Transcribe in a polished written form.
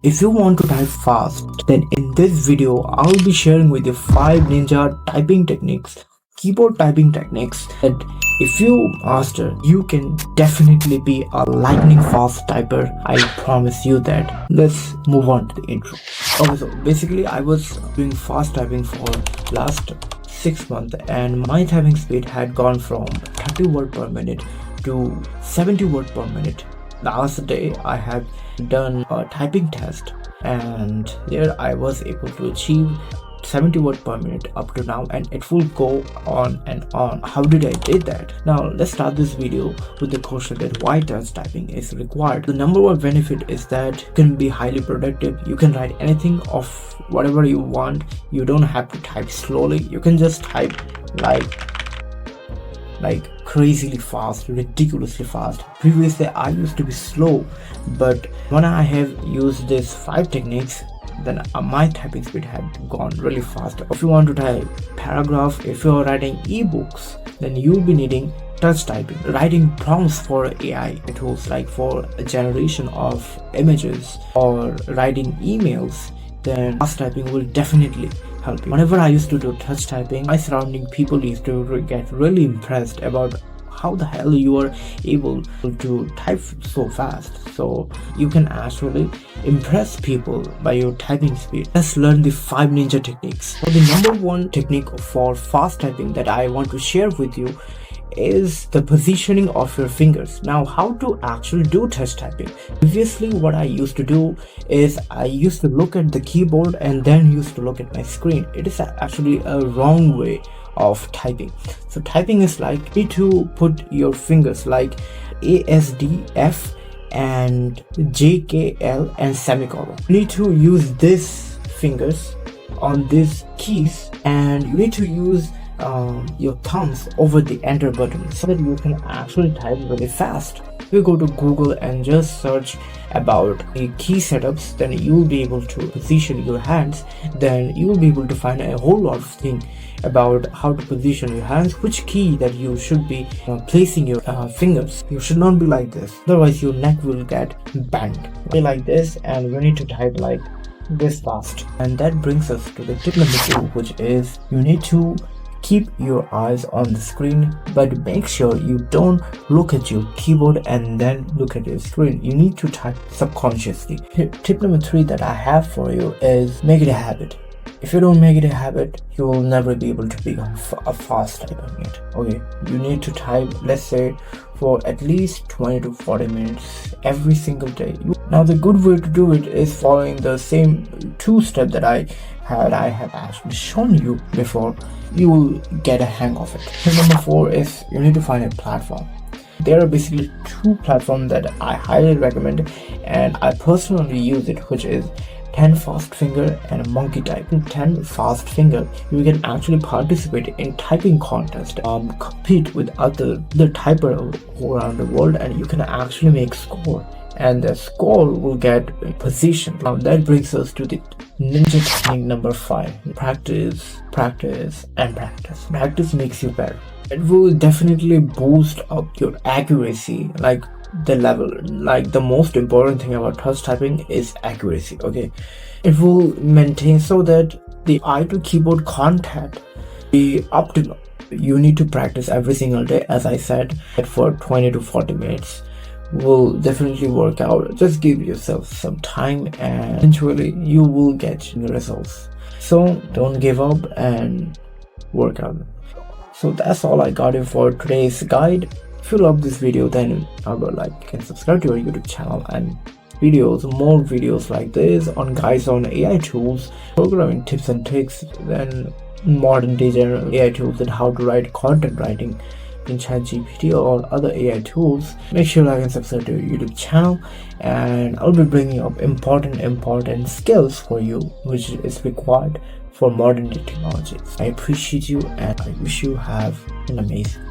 If you want to type fast, then in this video, I'll be sharing with you 5 ninja typing techniques, keyboard typing techniques that if you master, you can definitely be a lightning fast typer. I promise you that. Let's move on to the intro. Okay, so basically I was doing fast typing for last 6 months and my typing speed had gone from 30 word per minute to 70 word per minute. Last day I had done a typing test and there I was able to achieve 70 word per minute up to now, and it will go on and on. How did I did that? Now let's start this video with the question that why touch typing is required. The number one benefit is that you can be highly productive. You can write anything of whatever you want. You don't have to type slowly. You can just type like crazily fast, ridiculously fast. Previously I used to be slow, but when I have used these 5 techniques, then my typing speed had gone really fast. If you want to type paragraph, if you're writing ebooks, then you'll be needing touch typing. Writing prompts for AI tools like for a generation of images or writing emails, then fast typing will definitely help you. Whenever I used to do touch typing, my surrounding people used to get really impressed about how the hell you are able to type so fast. So you can actually impress people by your typing speed. Let's learn the 5 ninja techniques. So the number one technique for fast typing that I want to share with you is the positioning of your fingers. Now, how to actually do touch typing? Previously what I used to do is I used to look at the keyboard and then used to look at my screen. It is actually a wrong way of typing. So typing is like you need to put your fingers like ASDF and JKL and semicolon. You need to use these fingers on these keys, and you need to use your thumbs over the enter button so that you can actually type really fast. If you go to Google and just search about the key setups, then you'll be able to position your hands. Then you will be able to find a whole lot of things about how to position your hands, which key that you should be placing your fingers. You should not be like this, otherwise your neck will get bent. Be like this, and you need to type like this fast. And that brings us to the tip number 2, which is you need to keep your eyes on the screen, but make sure you don't look at your keyboard and then look at your screen. You need to type subconsciously. Tip number 3 that I have for you is make it a habit. If you don't make it a habit, you will never be able to become a fast typer in it. Okay, you need to type, let's say, for at least 20 to 40 minutes every single day. Now the good way to do it is following the same 2 steps that I have actually shown you before. You will get a hang of it. Tip number 4 is you need to find a platform. There are basically 2 platforms that I highly recommend, and I personally use it, which is 10 fast finger and monkey type. In 10 fast finger, you can actually participate in typing contest, compete with other typers around the world, and you can actually make score, and the score will get position. Now that brings us to the ninja technique number 5. Practice, practice, and practice. Practice makes you better. It will definitely boost up your accuracy, like the level. Like the most important thing about touch typing is accuracy. Okay, it will maintain so that the eye to keyboard contact be optimal. You need to practice every single day, as I said, for 20 to 40 minutes will definitely work out. Just give yourself some time and eventually you will get the results. So don't give up and work out. So that's all I got for today's guide. If you love this video, then I would like and subscribe to our YouTube channel and more videos like this on guides on AI tools, programming tips and tricks, then modern day general AI tools and how to write content writing in ChatGPT or other AI tools. Make sure you like and subscribe to our YouTube channel, and I'll be bringing up important skills for you which is required for modern day technologies. I appreciate you and I wish you have an amazing